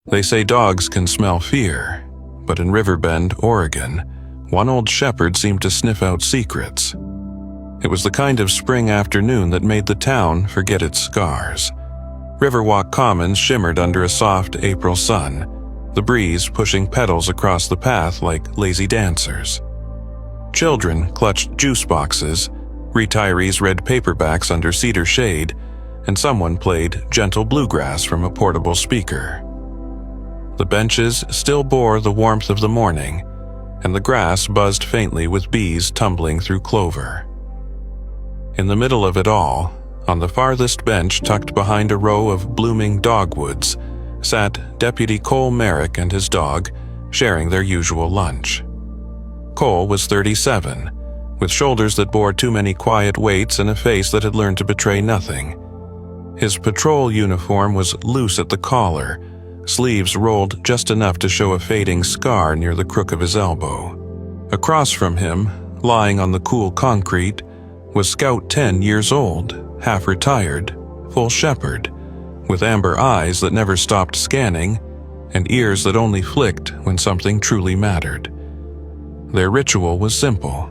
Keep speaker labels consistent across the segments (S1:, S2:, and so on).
S1: They say dogs can smell fear, but in Riverbend, Oregon, one old shepherd seemed to sniff out secrets. It was the kind of spring afternoon that made the town forget its scars. Riverwalk Commons shimmered under a soft April sun, the breeze pushing petals across the path like lazy dancers. Children clutched juice boxes, retirees read paperbacks under cedar shade, and someone played gentle bluegrass from a portable speaker. The benches still bore the warmth of the morning, and the grass buzzed faintly with bees tumbling through clover. In the middle of it all, on the farthest bench tucked behind a row of blooming dogwoods, sat Deputy Cole Merrick and his dog, sharing their usual lunch. Cole was 37, with shoulders that bore too many quiet weights and a face that had learned to betray nothing. His patrol uniform was loose at the collar, sleeves rolled just enough to show a fading scar near the crook of his elbow. Across from him, lying on the cool concrete, was Scout 10 years old, half-retired, full shepherd, with amber eyes that never stopped scanning and ears that only flicked when something truly mattered. Their ritual was simple.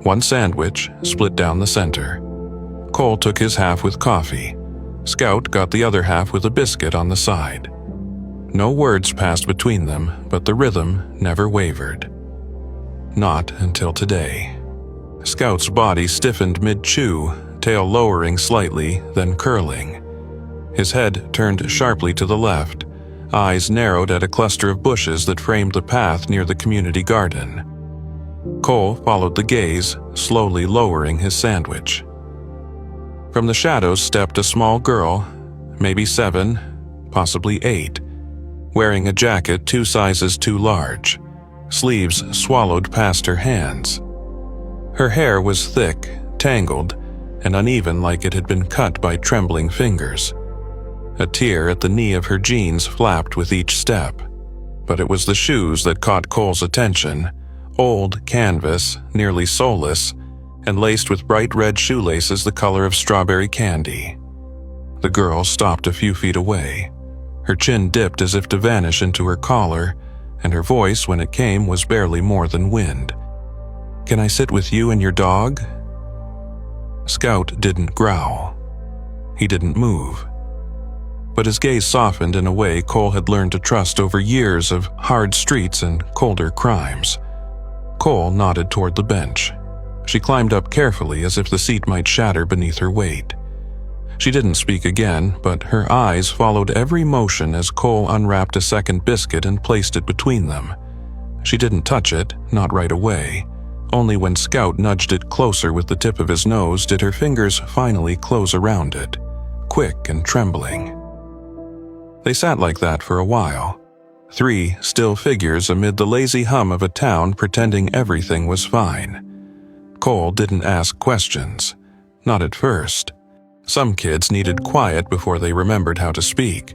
S1: One sandwich split down the center. Cole took his half with coffee. Scout got the other half with a biscuit on the side. No words passed between them, but the rhythm never wavered. Not until today. Scout's body stiffened mid-chew, tail lowering slightly, then curling. His head turned sharply to the left, eyes narrowed at a cluster of bushes that framed the path near the community garden. Cole followed the gaze, slowly lowering his sandwich. From the shadows stepped a small girl, maybe 7, possibly 8, wearing a jacket 2 sizes too large, sleeves swallowed past her hands. Her hair was thick, tangled, and uneven like it had been cut by trembling fingers. A tear at the knee of her jeans flapped with each step, but it was the shoes that caught Cole's attention, old canvas, nearly soleless, and laced with bright red shoelaces the color of strawberry candy. The girl stopped a few feet away. Her chin dipped as if to vanish into her collar, and her voice, when it came, was barely more than wind. "Can I sit with you and your dog?" Scout didn't growl. He didn't move. But his gaze softened in a way Cole had learned to trust over years of hard streets and colder crimes. Cole nodded toward the bench. She climbed up carefully as if the seat might shatter beneath her weight. She didn't speak again, but her eyes followed every motion as Cole unwrapped a second biscuit and placed it between them. She didn't touch it, not right away. Only when Scout nudged it closer with the tip of his nose did her fingers finally close around it, quick and trembling. They sat like that for a while, 3 still figures amid the lazy hum of a town pretending everything was fine. Cole didn't ask questions, not at first. Some kids needed quiet before they remembered how to speak.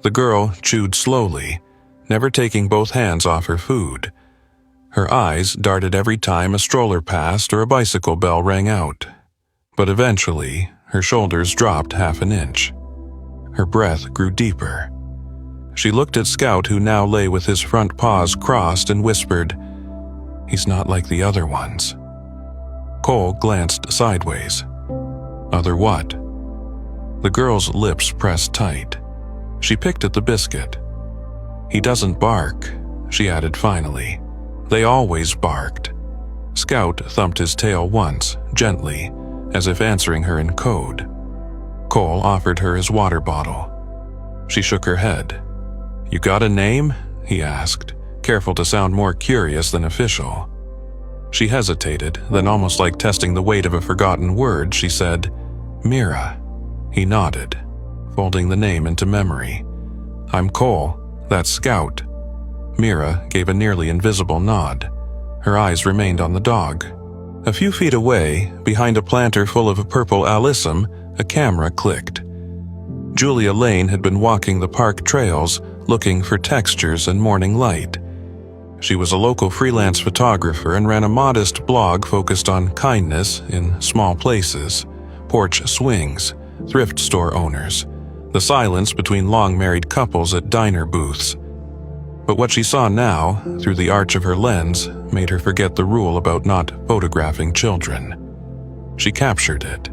S1: The girl chewed slowly, never taking both hands off her food. Her eyes darted every time a stroller passed or a bicycle bell rang out. But eventually, her shoulders dropped half an inch. Her breath grew deeper. She looked at Scout, who now lay with his front paws crossed, and whispered, "He's not like the other ones." Cole glanced sideways. Other what? The girl's lips pressed tight. She picked at the biscuit. "He doesn't bark," she added finally. "They always barked." Scout thumped his tail once, gently, as if answering her in code. Cole offered her his water bottle. She shook her head. "You got a name?" he asked, careful to sound more curious than official. She hesitated, then almost like testing the weight of a forgotten word, she said, "Mira." He nodded, folding the name into memory. "I'm Cole. That's Scout." Mira gave a nearly invisible nod. Her eyes remained on the dog. A few feet away, behind a planter full of purple alyssum, a camera clicked. Julia Lane had been walking the park trails, looking for textures and morning light. She was a local freelance photographer and ran a modest blog focused on kindness in small places, porch swings, thrift store owners, the silence between long-married couples at diner booths. But what she saw now, through the arch of her lens, made her forget the rule about not photographing children. She captured it.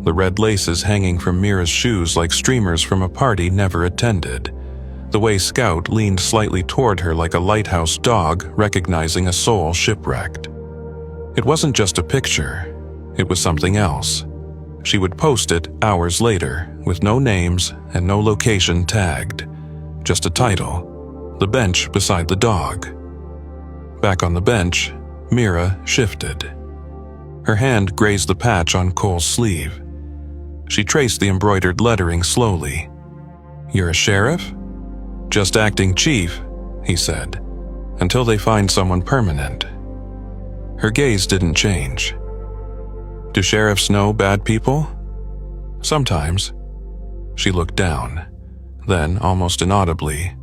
S1: The red laces hanging from Mira's shoes like streamers from a party never attended. The way Scout leaned slightly toward her like a lighthouse dog recognizing a soul shipwrecked. It wasn't just a picture. It was something else. She would post it hours later, with no names and no location tagged. Just a title: The Bench Beside the Dog. Back on the bench, Mira shifted. Her hand grazed the patch on Cole's sleeve. She traced the embroidered lettering slowly. "You're a sheriff?" "Just acting chief," he said, "until they find someone permanent." Her gaze didn't change. "Do sheriffs know bad people?" "Sometimes." She looked down. Then, almost inaudibly,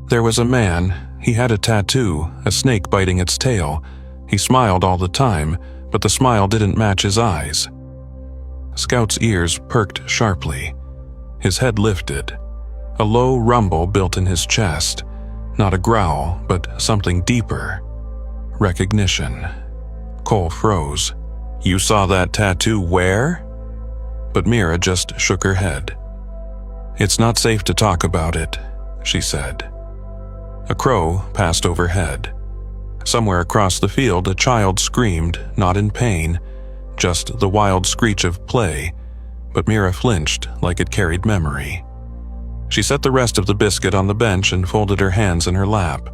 S1: "There was a man. He had a tattoo, a snake biting its tail. He smiled all the time, but the smile didn't match his eyes." Scout's ears perked sharply. His head lifted. A low rumble built in his chest. Not a growl, but something deeper. Recognition. Cole froze. "You saw that tattoo where?" But Mira just shook her head. "It's not safe to talk about it," she said. A crow passed overhead. Somewhere across the field, a child screamed, not in pain, just the wild screech of play, but Mira flinched like it carried memory. She set the rest of the biscuit on the bench and folded her hands in her lap.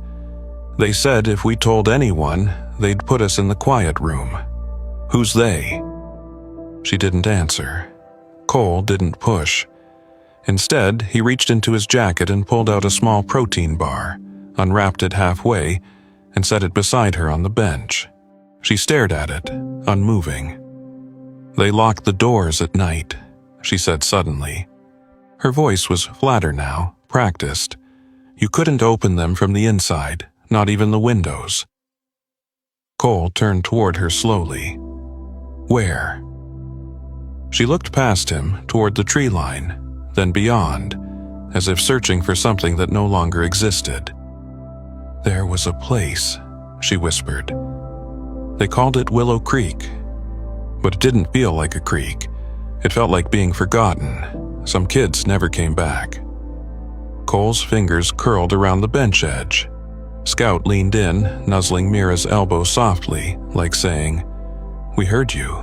S1: "They said if we told anyone, they'd put us in the quiet room." "Who's they?" She didn't answer. Cole didn't push. Instead, he reached into his jacket and pulled out a small protein bar, unwrapped it halfway, and set it beside her on the bench. She stared at it, unmoving. "They lock the doors at night," she said suddenly. Her voice was flatter now, practiced. "You couldn't open them from the inside, not even the windows." Cole turned toward her slowly. "Where?" She looked past him, toward the tree line, then beyond, as if searching for something that no longer existed. "There was a place," she whispered. "They called it Willow Creek. But it didn't feel like a creek. It felt like being forgotten. Some kids never came back." Cole's fingers curled around the bench edge. Scout leaned in, nuzzling Mira's elbow softly, like saying, "We heard you."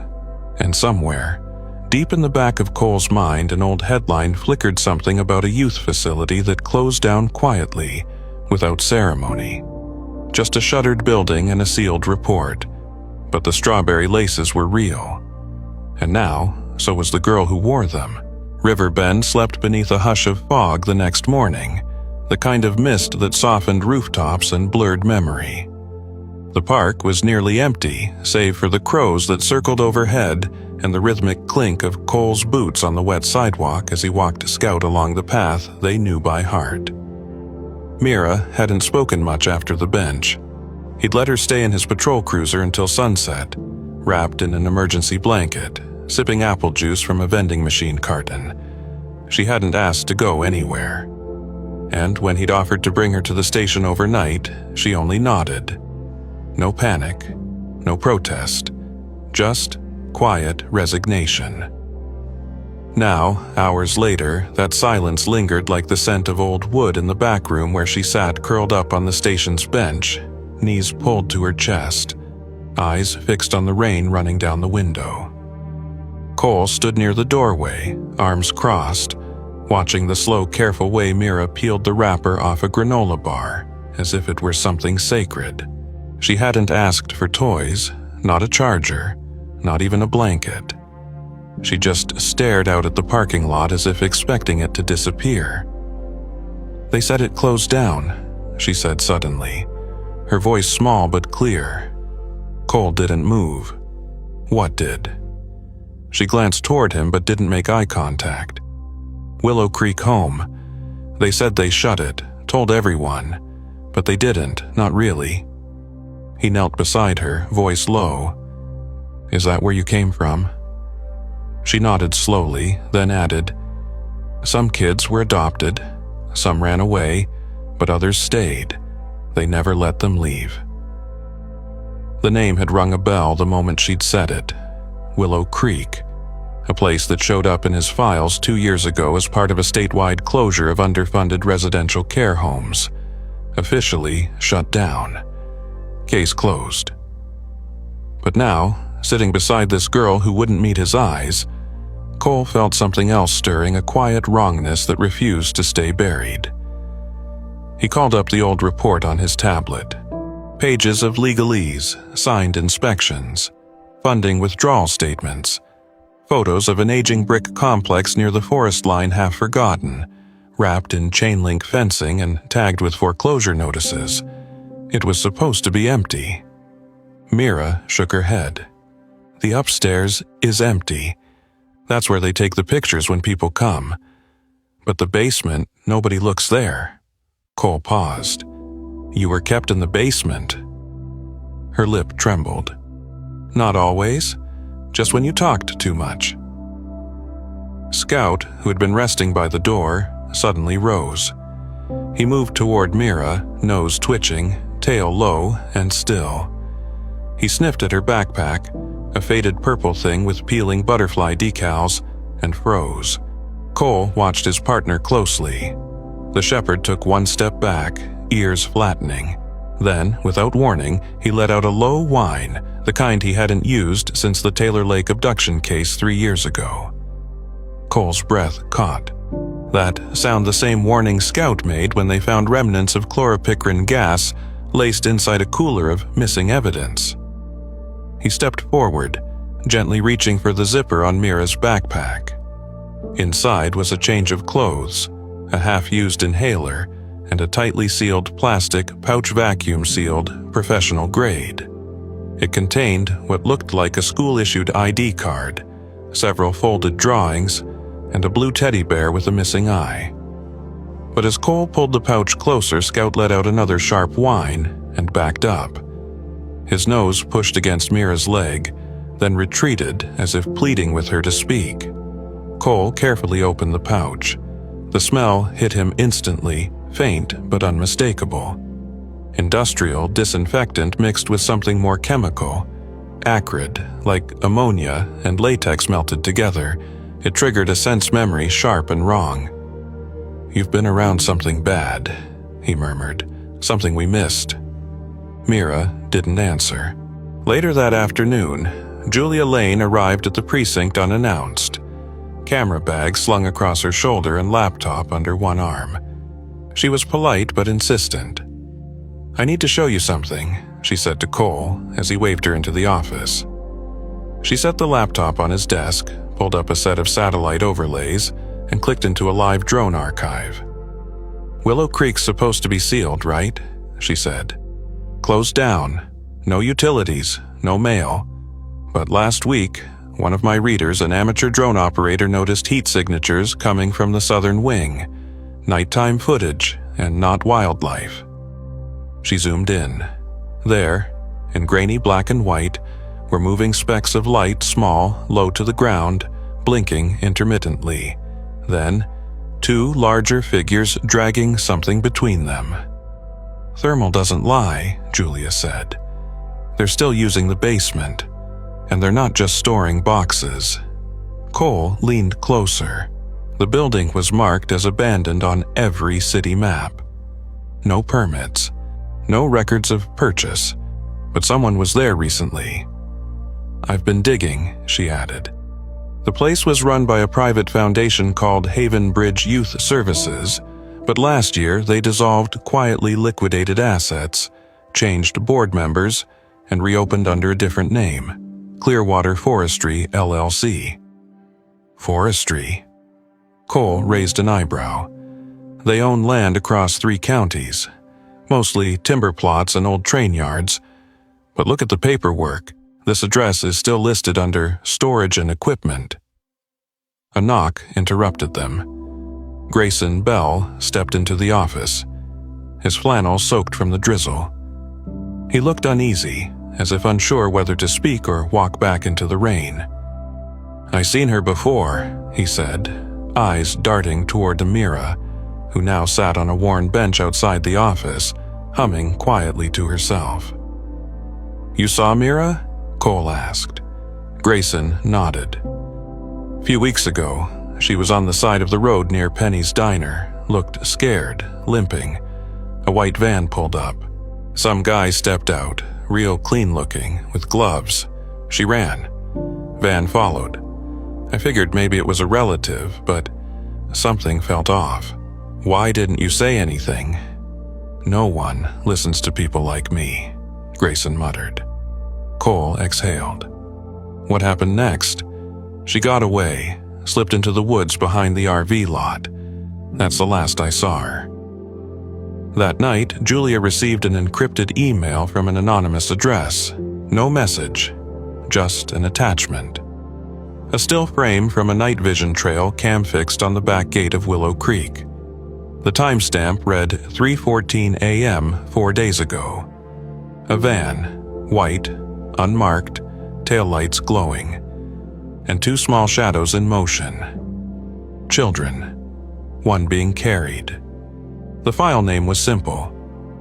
S1: And somewhere, deep in the back of Cole's mind, an old headline flickered something about a youth facility that closed down quietly, without ceremony. Just a shuttered building and a sealed report. But the strawberry laces were real. And now, so was the girl who wore them. Riverbend slept beneath a hush of fog the next morning, the kind of mist that softened rooftops and blurred memory. The park was nearly empty, save for the crows that circled overhead and the rhythmic clink of Cole's boots on the wet sidewalk as he walked Scout along the path they knew by heart. Mira hadn't spoken much after the bench. He'd let her stay in his patrol cruiser until sunset, wrapped in an emergency blanket, sipping apple juice from a vending machine carton. She hadn't asked to go anywhere. And when he'd offered to bring her to the station overnight, she only nodded. No panic, no protest, just quiet resignation. Now, hours later, that silence lingered like the scent of old wood in the back room where she sat curled up on the station's bench, knees pulled to her chest, eyes fixed on the rain running down the window. Cole stood near the doorway, arms crossed, watching the slow, careful way Mira peeled the wrapper off a granola bar, as if it were something sacred. She hadn't asked for toys, not a charger, not even a blanket. She just stared out at the parking lot as if expecting it to disappear. "They said it closed down," she said suddenly, her voice small but clear. Cole didn't move. What did? She glanced toward him but didn't make eye contact. Willow Creek Home. They said they shut it, told everyone, but they didn't, not really. He knelt beside her, voice low. "Is that where you came from?" She nodded slowly, then added, Some kids were adopted, some ran away, but others stayed. They never let them leave. The name had rung a bell the moment she'd said it. Willow Creek, a place that showed up in his files 2 years ago as part of a statewide closure of underfunded residential care homes. Officially shut down. Case closed. But now, sitting beside this girl who wouldn't meet his eyes, Cole felt something else stirring, a quiet wrongness that refused to stay buried. He called up the old report on his tablet. Pages of legalese, signed inspections, funding withdrawal statements, photos of an aging brick complex near the forest line half forgotten, wrapped in chain-link fencing and tagged with foreclosure notices. It was supposed to be empty. Mira shook her head. The upstairs is empty. That's where they take the pictures when people come. But the basement, nobody looks there. Cole paused. You were kept in the basement. Her lip trembled. Not always, just when you talked too much. Scout, who had been resting by the door, suddenly rose. He moved toward Mira, nose twitching, tail low and still. He sniffed at her backpack, a faded purple thing with peeling butterfly decals, and froze. Cole watched his partner closely. The shepherd took one step back, ears flattening. Then, without warning, he let out a low whine, the kind he hadn't used since the Taylor Lake abduction case 3 years ago. Cole's breath caught. That sound the same warning Scout made when they found remnants of chloropicrine gas laced inside a cooler of missing evidence. He stepped forward, gently reaching for the zipper on Mira's backpack. Inside was a change of clothes, a half-used inhaler, and a tightly sealed plastic, pouch vacuum-sealed, professional grade. It contained what looked like a school-issued ID card, several folded drawings, and a blue teddy bear with a missing eye. But as Cole pulled the pouch closer, Scout let out another sharp whine and backed up. His nose pushed against Mira's leg, then retreated as if pleading with her to speak. Cole carefully opened the pouch. The smell hit him instantly, faint but unmistakable. Industrial disinfectant mixed with something more chemical. Acrid, like ammonia and latex melted together. It triggered a sense memory sharp and wrong. "You've been around something bad," he murmured. "Something we missed." Mira didn't answer. Later that afternoon, Julia Lane arrived at the precinct unannounced. Camera bag slung across her shoulder and laptop under one arm. She was polite but insistent. "I need to show you something," she said to Cole as he waved her into the office. She set the laptop on his desk, pulled up a set of satellite overlays, and clicked into a live drone archive. "Willow Creek's supposed to be sealed, right?" she said. "Closed down. No utilities, no mail. But last week, one of my readers, an amateur drone operator, noticed heat signatures coming from the southern wing. Nighttime footage and not wildlife." She zoomed in. There, in grainy black and white, were moving specks of light, small, low to the ground, blinking intermittently. Then, 2 larger figures dragging something between them. "Thermal doesn't lie," Julia said. "They're still using the basement, and they're not just storing boxes." Cole leaned closer. The building was marked as abandoned on every city map. No permits, no records of purchase, but someone was there recently. "I've been digging," she added. The place was run by a private foundation called Haven Bridge Youth Services, but last year they dissolved quietly liquidated assets, changed board members, and reopened under a different name, Clearwater Forestry, LLC. Forestry? Cole raised an eyebrow. They own land across 3 counties, mostly timber plots and old train yards. But look at the paperwork. This address is still listed under storage and equipment. A knock interrupted them. Grayson Bell stepped into the office, his flannel soaked from the drizzle. He looked uneasy, as if unsure whether to speak or walk back into the rain. "I seen her before," he said. eyes darting toward Amira, who now sat on a worn bench outside the office, humming quietly to herself. "You saw Mira?" Cole asked. Grayson nodded. "A few weeks ago, she was on the side of the road near Penny's diner, looked scared, limping. A white van pulled up. Some guy stepped out, real clean-looking, with gloves. She ran. Van followed. I figured maybe it was a relative, but something felt off. Why didn't you say anything?" "No one listens to people like me," Grayson muttered. Cole exhaled. "What happened next?" "She got away, slipped into the woods behind the RV lot. That's the last I saw her." That night, Julia received an encrypted email from an anonymous address. No message, just an attachment. A still frame from a night vision trail Cam fixed on the back gate of Willow Creek. The timestamp read 3:14 a.m. 4 days ago. A van, white, unmarked, taillights glowing, and two small shadows in motion. Children, one being carried. The file name was simple.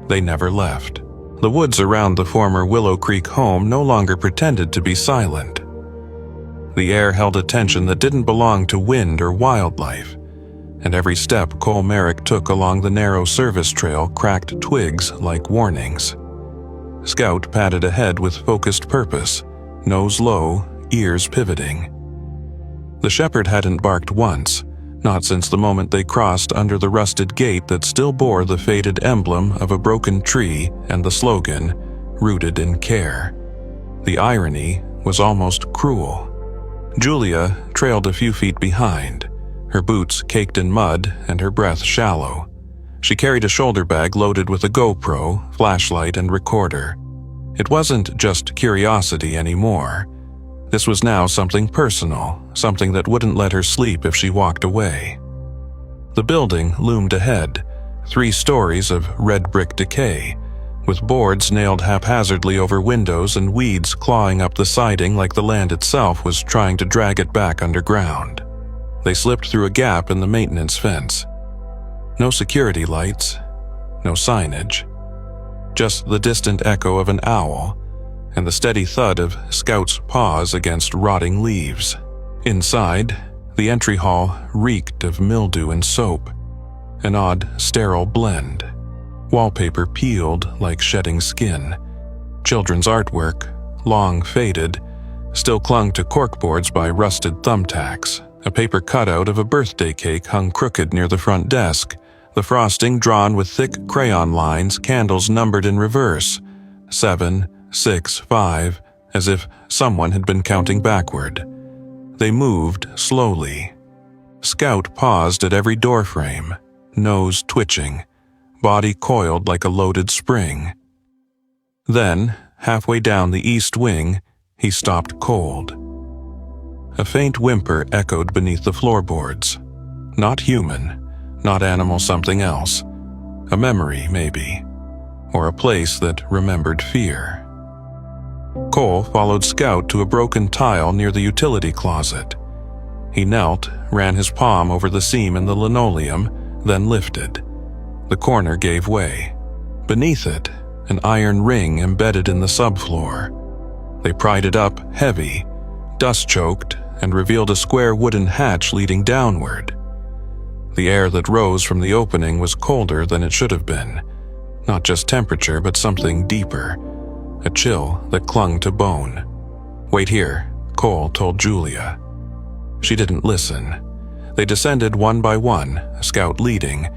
S1: They never left. The woods around the former Willow Creek home no longer pretended to be silent. The air held a tension that didn't belong to wind or wildlife, and every step Cole Merrick took along the narrow service trail cracked twigs like warnings. Scout padded ahead with focused purpose, nose low, ears pivoting. The shepherd hadn't barked once, not since the moment they crossed under the rusted gate that still bore the faded emblem of a broken tree and the slogan, "Rooted in Care." The irony was almost cruel. Julia trailed a few feet behind, her boots caked in mud and her breath shallow. She carried a shoulder bag loaded with a GoPro, flashlight, and recorder. It wasn't just curiosity anymore. This was now something personal, something that wouldn't let her sleep if she walked away. The building loomed ahead, 3 stories of red brick decay, with boards nailed haphazardly over windows and weeds clawing up the siding like the land itself was trying to drag it back underground. They slipped through a gap in the maintenance fence. No security lights, no signage. Just the distant echo of an owl and the steady thud of Scout's paws against rotting leaves. Inside, the entry hall reeked of mildew and soap, an odd sterile blend. Wallpaper peeled like shedding skin. Children's artwork, long faded, still clung to corkboards by rusted thumbtacks. A paper cutout of a birthday cake hung crooked near the front desk, the frosting drawn with thick crayon lines, candles numbered in reverse, 7, 6, 5, as if someone had been counting backward. They moved slowly. Scout paused at every doorframe, nose twitching, body coiled like a loaded spring. Then, halfway down the east wing, he stopped cold. A faint whimper echoed beneath the floorboards. Not human, not animal something else. A memory, maybe. Or a place that remembered fear. Cole followed Scout to a broken tile near the utility closet. He knelt, ran his palm over the seam in the linoleum, then lifted. The corner gave way. Beneath it, an iron ring embedded in the subfloor. They pried it up heavy, dust-choked, and revealed a square wooden hatch leading downward. The air that rose from the opening was colder than it should have been. Not just temperature, but something deeper. A chill that clung to bone. "Wait here," Cole told Julia. She didn't listen. They descended one by one, Scout leading.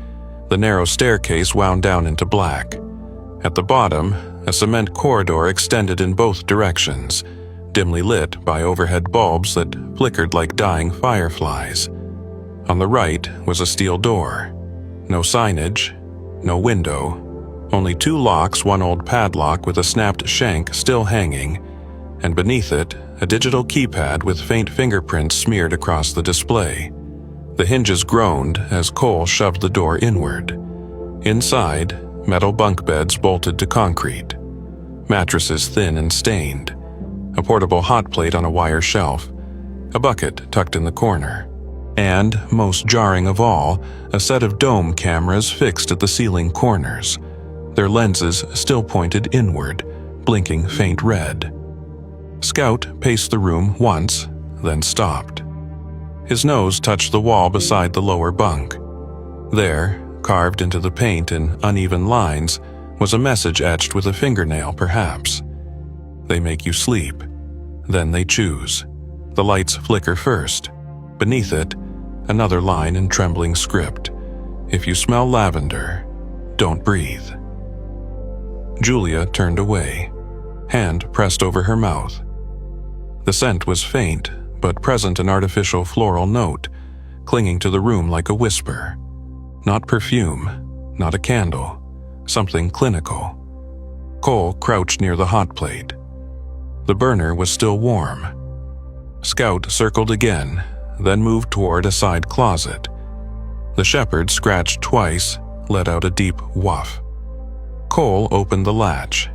S1: The narrow staircase wound down into black. At the bottom, a cement corridor extended in both directions, dimly lit by overhead bulbs that flickered like dying fireflies. On the right was a steel door. No signage, no window, only 2 locks, one old padlock with a snapped shank still hanging, and beneath it, a digital keypad with faint fingerprints smeared across the display. The hinges groaned as Cole shoved the door inward. Inside, metal bunk beds bolted to concrete. Mattresses thin and stained. A portable hot plate on a wire shelf. A bucket tucked in the corner. And, most jarring of all, a set of dome cameras fixed at the ceiling corners, their lenses still pointed inward, blinking faint red. Scout paced the room once, then stopped. His nose touched the wall beside the lower bunk. There, carved into the paint in uneven lines, was a message etched with a fingernail, perhaps. They make you sleep. Then they choose. The lights flicker first. Beneath it, another line in trembling script. If you smell lavender, don't breathe. Julia turned away, hand pressed over her mouth. The scent was faint, but present an artificial floral note, clinging to the room like a whisper. Not perfume, not a candle, something clinical. Cole crouched near the hot plate. The burner was still warm. Scout circled again, then moved toward a side closet. The shepherd scratched twice, let out a deep woof. Cole opened the latch.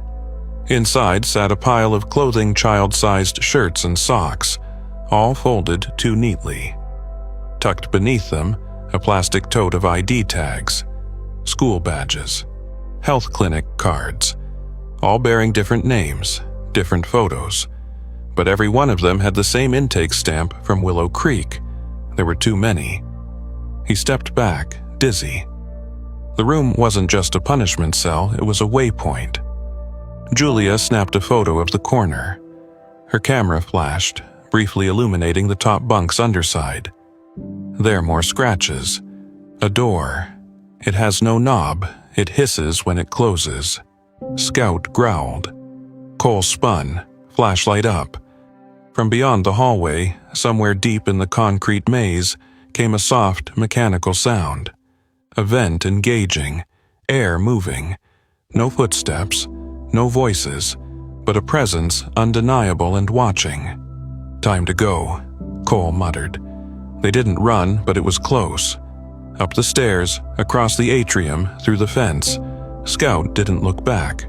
S1: Inside sat a pile of clothing child-sized shirts and socks, all folded too neatly. Tucked beneath them, a plastic tote of ID tags, school badges, health clinic cards, all bearing different names, different photos. But every one of them had the same intake stamp from Willow Creek. There were too many. He stepped back, dizzy. The room wasn't just a punishment cell, it was a waypoint. Julia snapped a photo of the corner. Her camera flashed, briefly illuminating the top bunk's underside. There more scratches. A door. It has no knob, it hisses when it closes. Scout growled. Cole spun, flashlight up. From beyond the hallway, somewhere deep in the concrete maze, came a soft, mechanical sound. A vent engaging, air moving. No footsteps, no voices, but a presence undeniable and watching. Time to go, Cole muttered. They didn't run, but it was close. Up the stairs, across the atrium, through the fence. Scout didn't look back.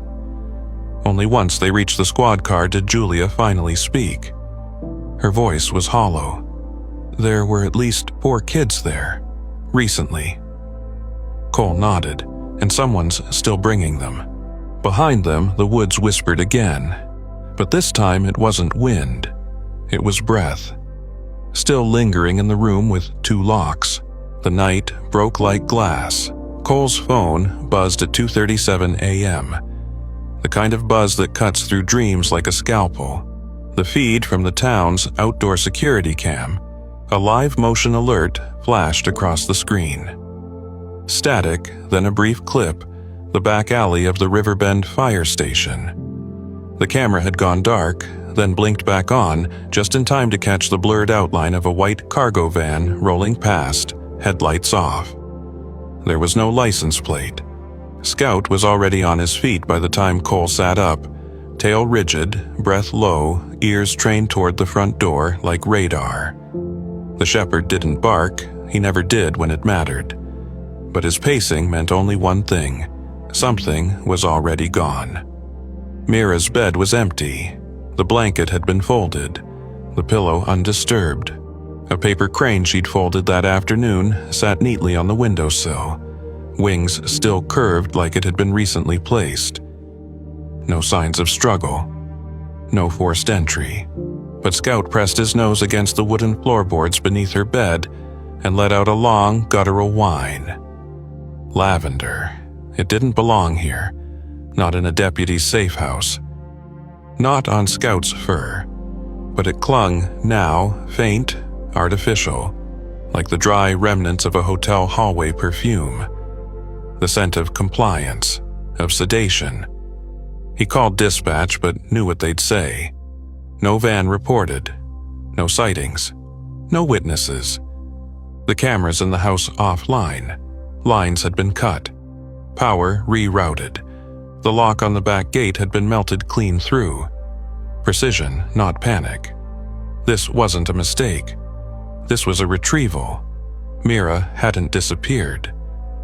S1: Only once they reached the squad car did Julia finally speak. Her voice was hollow. There were at least 4 kids there, recently. Cole nodded, and someone's still bringing them. Behind them, the woods whispered again, but this time it wasn't wind. It was breath. Still lingering in the room with 2 locks. The night broke like glass. Cole's phone buzzed at 2:37 a.m. The kind of buzz that cuts through dreams like a scalpel. The feed from the town's outdoor security cam. A live motion alert flashed across the screen. Static, then a brief clip, the back alley of the Riverbend fire station. The camera had gone dark, then blinked back on, just in time to catch the blurred outline of a white cargo van rolling past, headlights off. There was no license plate. Scout was already on his feet by the time Cole sat up, tail rigid, breath low, ears trained toward the front door like radar. The shepherd didn't bark, he never did when it mattered. But his pacing meant only one thing. Something was already gone. Mira's bed was empty. The blanket had been folded, the pillow undisturbed. A paper crane she'd folded that afternoon sat neatly on the windowsill, wings still curved like it had been recently placed. No signs of struggle. No forced entry. But Scout pressed his nose against the wooden floorboards beneath her bed and let out a long, guttural whine. Lavender. It didn't belong here. Not in a deputy's safe house. Not on Scout's fur. But it clung now, faint, artificial, like the dry remnants of a hotel hallway perfume. The scent of compliance, of sedation. He called dispatch but knew what they'd say. No van reported. No sightings. No witnesses. The cameras in the house offline. Lines had been cut. Power rerouted. The lock on the back gate had been melted clean through. Precision, not panic. This wasn't a mistake. This was a retrieval. Mira hadn't disappeared.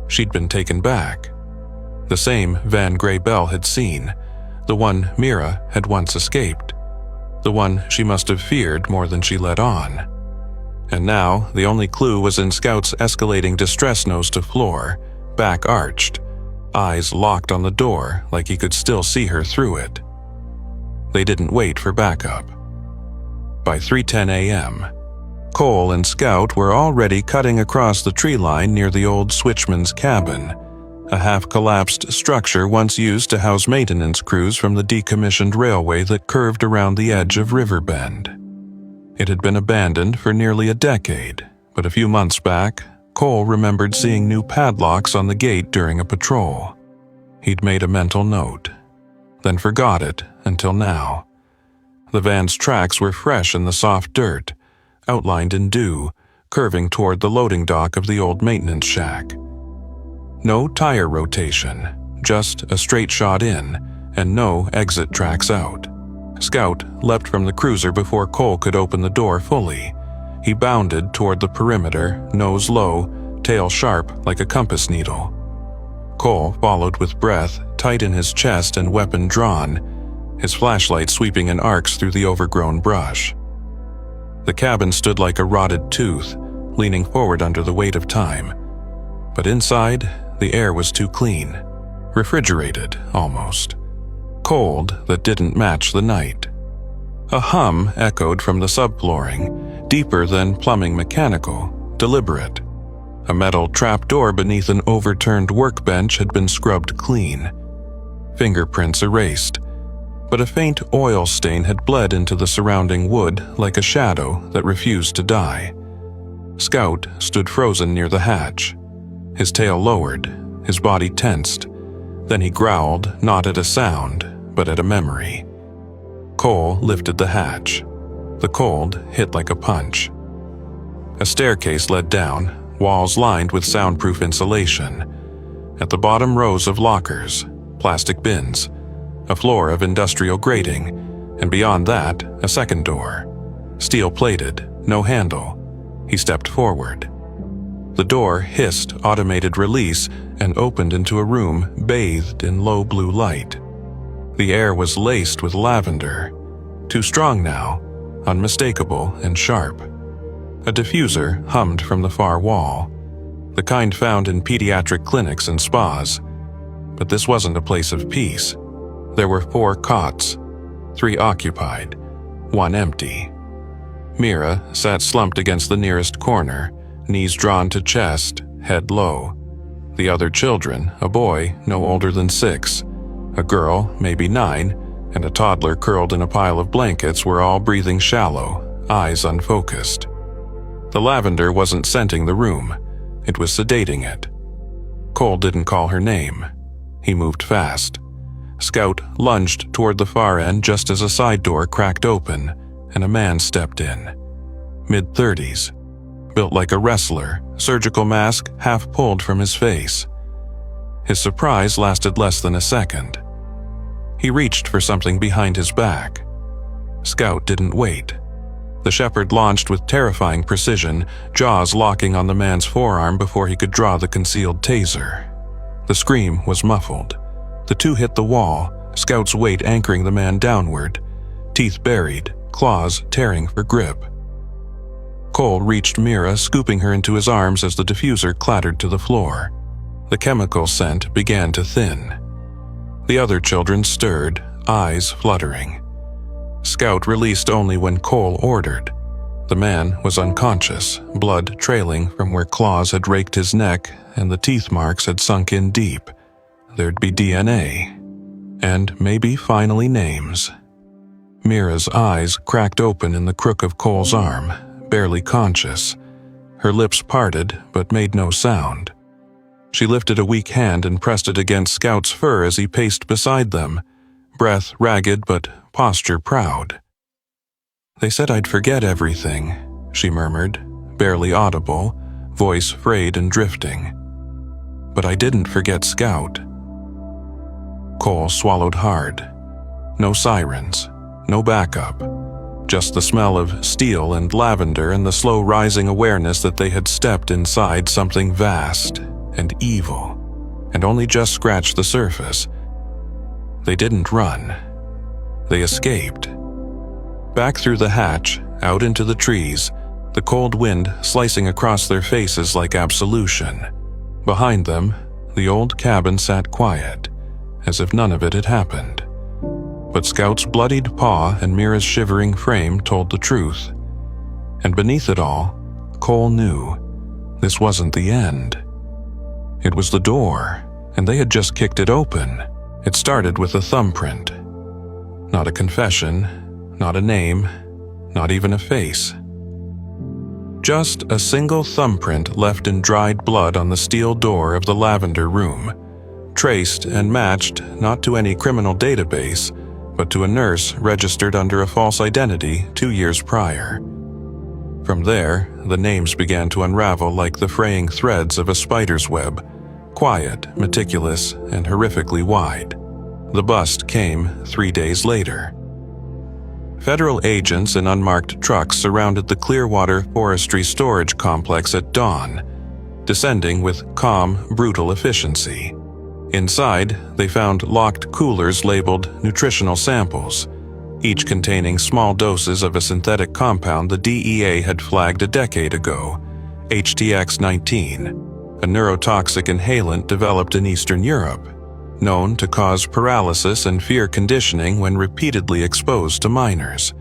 S1: She'd been taken back. The same Van Gray Bell had seen. The one Mira had once escaped. The one she must have feared more than she let on. And now, the only clue was in Scout's escalating distress nose to floor, back arched, eyes locked on the door like he could still see her through it. They didn't wait for backup. By 3:10 a.m., Cole and Scout were already cutting across the tree line near the old switchman's cabin, a half-collapsed structure once used to house maintenance crews from the decommissioned railway that curved around the edge of Riverbend. It had been abandoned for nearly a decade, but a few months back, Cole remembered seeing new padlocks on the gate during a patrol. He'd made a mental note, then forgot it until now. The van's tracks were fresh in the soft dirt, outlined in dew, curving toward the loading dock of the old maintenance shack. No tire rotation, just a straight shot in, and no exit tracks out. Scout leapt from the cruiser before Cole could open the door fully. He bounded toward the perimeter, nose low, tail sharp like a compass needle. Cole followed with breath tight in his chest and weapon drawn, his flashlight sweeping in arcs through the overgrown brush. The cabin stood like a rotted tooth, leaning forward under the weight of time. But inside, the air was too clean, refrigerated almost, cold that didn't match the night. A hum echoed from the subflooring, deeper than plumbing mechanical, deliberate. A metal trapdoor beneath an overturned workbench had been scrubbed clean. Fingerprints erased, but a faint oil stain had bled into the surrounding wood like a shadow that refused to die. Scout stood frozen near the hatch, his tail lowered, his body tensed. Then he growled, not at a sound, but at a memory. Cole lifted the hatch. The cold hit like a punch. A staircase led down, walls lined with soundproof insulation. At the bottom, rows of lockers, plastic bins, a floor of industrial grating, and beyond that, a second door. Steel-plated, no handle. He stepped forward. The door hissed automated release and opened into a room bathed in low blue light. The air was laced with lavender, too strong now, unmistakable and sharp. A diffuser hummed from the far wall, the kind found in pediatric clinics and spas. But this wasn't a place of peace. There were 4 cots, 3 occupied, 1 empty. Mira sat slumped against the nearest corner, knees drawn to chest, head low. The other children, a boy no older than 6, a girl maybe 9, and a toddler curled in a pile of blankets, were all breathing shallow, eyes unfocused. The lavender wasn't scenting the room, it was sedating it. Cole didn't call her name. He moved fast. Scout lunged toward the far end just as a side door cracked open, and a man stepped in. Mid-30s, built like a wrestler, surgical mask half pulled from his face. His surprise lasted less than a second. He reached for something behind his back. Scout didn't wait. The shepherd launched with terrifying precision, jaws locking on the man's forearm before he could draw the concealed taser. The scream was muffled. The two hit the wall, Scout's weight anchoring the man downward, teeth buried, claws tearing for grip. Cole reached Mira, scooping her into his arms as the diffuser clattered to the floor. The chemical scent began to thin. The other children stirred, eyes fluttering. Scout released only when Cole ordered. The man was unconscious, blood trailing from where claws had raked his neck and the teeth marks had sunk in deep. There'd be DNA. And maybe finally names. Mira's eyes cracked open in the crook of Cole's arm, barely conscious. Her lips parted but made no sound. She lifted a weak hand and pressed it against Scout's fur as he paced beside them, breath ragged but posture proud. "They said I'd forget everything," she murmured, barely audible, voice frayed and drifting. "But I didn't forget Scout." Cole swallowed hard. No sirens, no backup, just the smell of steel and lavender and the slow rising awareness that they had stepped inside something vast and evil, and only just scratched the surface. They didn't run. They escaped. Back through the hatch, out into the trees, the cold wind slicing across their faces like absolution. Behind them, the old cabin sat quiet, as if none of it had happened. But Scout's bloodied paw and Mira's shivering frame told the truth. And beneath it all, Cole knew this wasn't the end. It was the door, and they had just kicked it open. It started with a thumbprint. Not a confession, not a name, not even a face. Just a single thumbprint left in dried blood on the steel door of the lavender room, traced and matched not to any criminal database, but to a nurse registered under a false identity 2 years prior. From there, the names began to unravel like the fraying threads of a spider's web, quiet, meticulous, and horrifically wide. The bust came 3 days later. Federal agents in unmarked trucks surrounded the Clearwater Forestry Storage Complex at dawn, descending with calm, brutal efficiency. Inside, they found locked coolers labeled nutritional samples, each containing small doses of a synthetic compound the DEA had flagged a decade ago, HTX-19, a neurotoxic inhalant developed in Eastern Europe, known to cause paralysis and fear conditioning when repeatedly exposed to minors.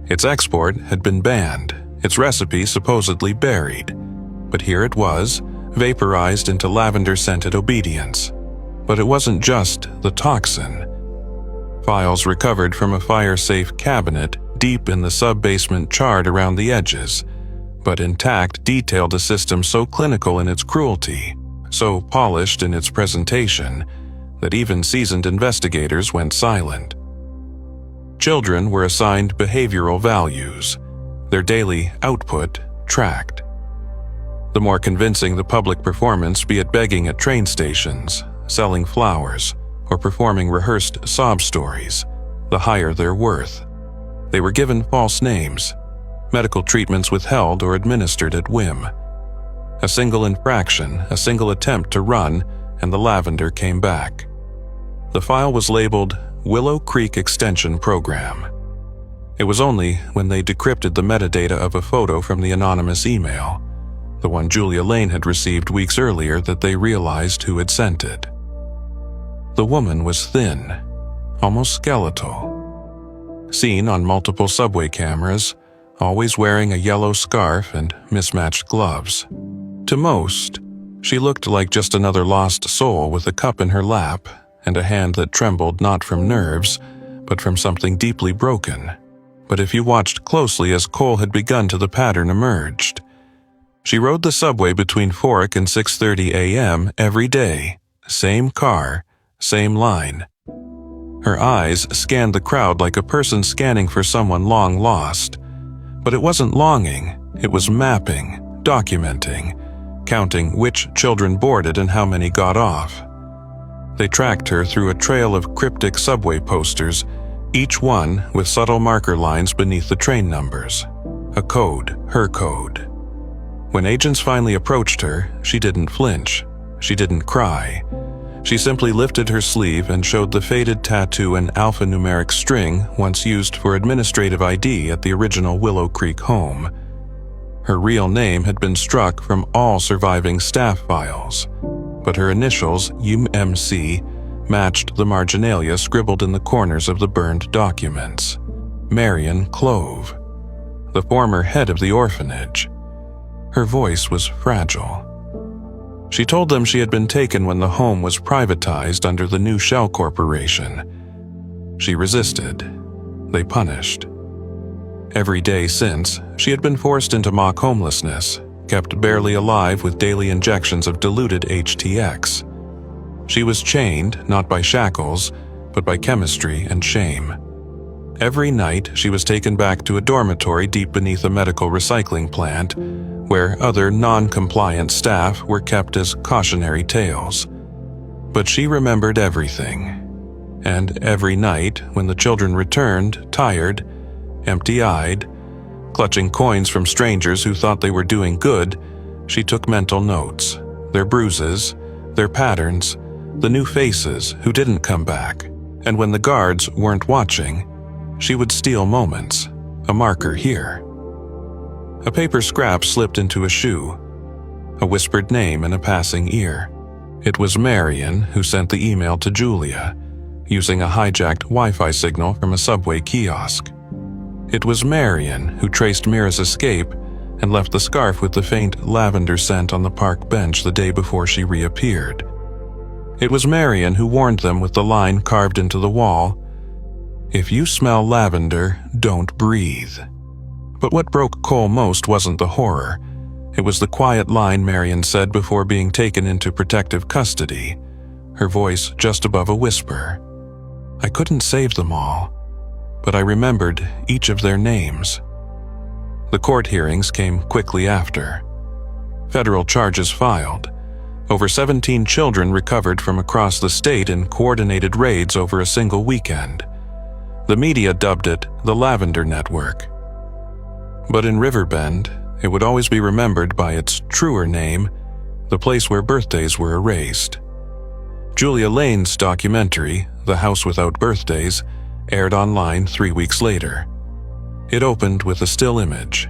S1: Its export had been banned, its recipe supposedly buried, but here it was, vaporized into lavender-scented obedience. But it wasn't just the toxin. Files recovered from a fire-safe cabinet deep in the sub-basement charred around the edges, but intact detailed a system so clinical in its cruelty, so polished in its presentation, that even seasoned investigators went silent. Children were assigned behavioral values, their daily output tracked. The more convincing the public performance, be it begging at train stations, selling flowers, or performing rehearsed sob stories, the higher their worth. They were given false names, medical treatments withheld or administered at whim. A single infraction, a single attempt to run, and the lavender came back. The file was labeled Willow Creek Extension Program. It was only when they decrypted the metadata of a photo from the anonymous email, the one Julia Lane had received weeks earlier, that they realized who had sent it. The woman was thin, almost skeletal. Seen on multiple subway cameras, always wearing a yellow scarf and mismatched gloves. To most, she looked like just another lost soul with a cup in her lap and a hand that trembled not from nerves, but from something deeply broken. But if you watched closely as Cole had begun to, the pattern emerged. She rode the subway between 4 and 6:30 a.m. every day, same car, same line. Her eyes scanned the crowd like a person scanning for someone long lost. But it wasn't longing, it was mapping, documenting, counting which children boarded and how many got off. They tracked her through a trail of cryptic subway posters, each one with subtle marker lines beneath the train numbers. A code, her code. When agents finally approached her, she didn't flinch. She didn't cry. She simply lifted her sleeve and showed the faded tattoo and alphanumeric string once used for administrative ID at the original Willow Creek home. Her real name had been struck from all surviving staff files, but her initials, UMC, matched the marginalia scribbled in the corners of the burned documents. Marion Clove, the former head of the orphanage. Her voice was fragile. She told them she had been taken when the home was privatized under the New Shell Corporation. She resisted. They punished. Every day since, she had been forced into mock homelessness, kept barely alive with daily injections of diluted HTX. She was chained, not by shackles, but by chemistry and shame. Every night, she was taken back to a dormitory deep beneath a medical recycling plant, where other non-compliant staff were kept as cautionary tales. But she remembered everything. And every night, when the children returned, tired, empty-eyed, clutching coins from strangers who thought they were doing good, she took mental notes, their bruises, their patterns, the new faces who didn't come back. And when the guards weren't watching, she would steal moments, a marker here. A paper scrap slipped into a shoe. A whispered name in a passing ear. It was Marion who sent the email to Julia, using a hijacked Wi-Fi signal from a subway kiosk. It was Marion who traced Mira's escape and left the scarf with the faint lavender scent on the park bench the day before she reappeared. It was Marion who warned them with the line carved into the wall, "If you smell lavender, don't breathe." But what broke Cole most wasn't the horror. It was the quiet line Marion said before being taken into protective custody, her voice just above a whisper. I couldn't save them all, but I remembered each of their names. The court hearings came quickly after. Federal charges filed. Over 17 children recovered from across the state in coordinated raids over a single weekend. The media dubbed it the Lavender Network. But in Riverbend, it would always be remembered by its truer name, the place where birthdays were erased. Julia Lane's documentary, The House Without Birthdays, aired online 3 weeks later. It opened with a still image,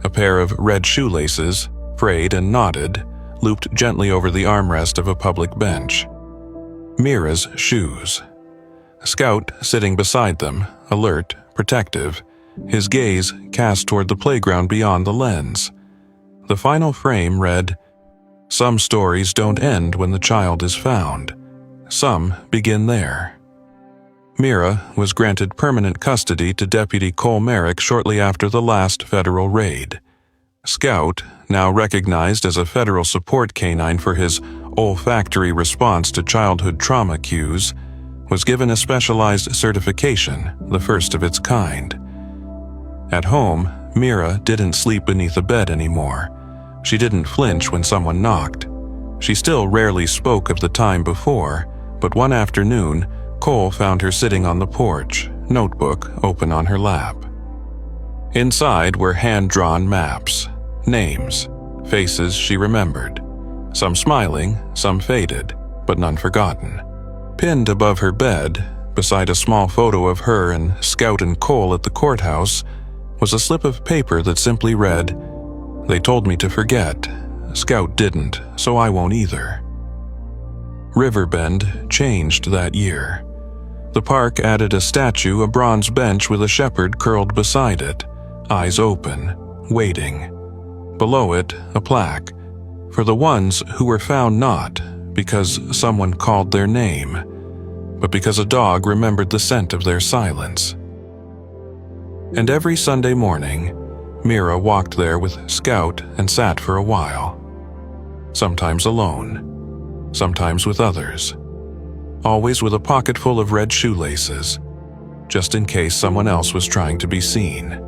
S1: a pair of red shoelaces, frayed and knotted, looped gently over the armrest of a public bench. Mira's shoes. Scout sitting beside them, alert, protective, his gaze cast toward the playground beyond the lens. The final frame read, "Some stories don't end when the child is found. Some begin there." Mira was granted permanent custody to Deputy Cole Merrick shortly after the last federal raid. Scout, now recognized as a federal support canine for his olfactory response to childhood trauma cues, was given a specialized certification, the first of its kind. At home, Mira didn't sleep beneath a bed anymore. She didn't flinch when someone knocked. She still rarely spoke of the time before, but one afternoon, Cole found her sitting on the porch, notebook open on her lap. Inside were hand-drawn maps, names, faces she remembered, some smiling, some faded, but none forgotten. Pinned above her bed, beside a small photo of her and Scout and Cole at the courthouse, was a slip of paper that simply read, "They told me to forget. Scout didn't, so I won't either." Riverbend changed that year. The park added a statue, a bronze bench with a shepherd curled beside it, eyes open, waiting. Below it, a plaque, for the ones who were found not because someone called their name, but because a dog remembered the scent of their silence. And every Sunday morning, Mira walked there with Scout and sat for a while. Sometimes alone, sometimes with others. Always with a pocket full of red shoelaces, just in case someone else was trying to be seen.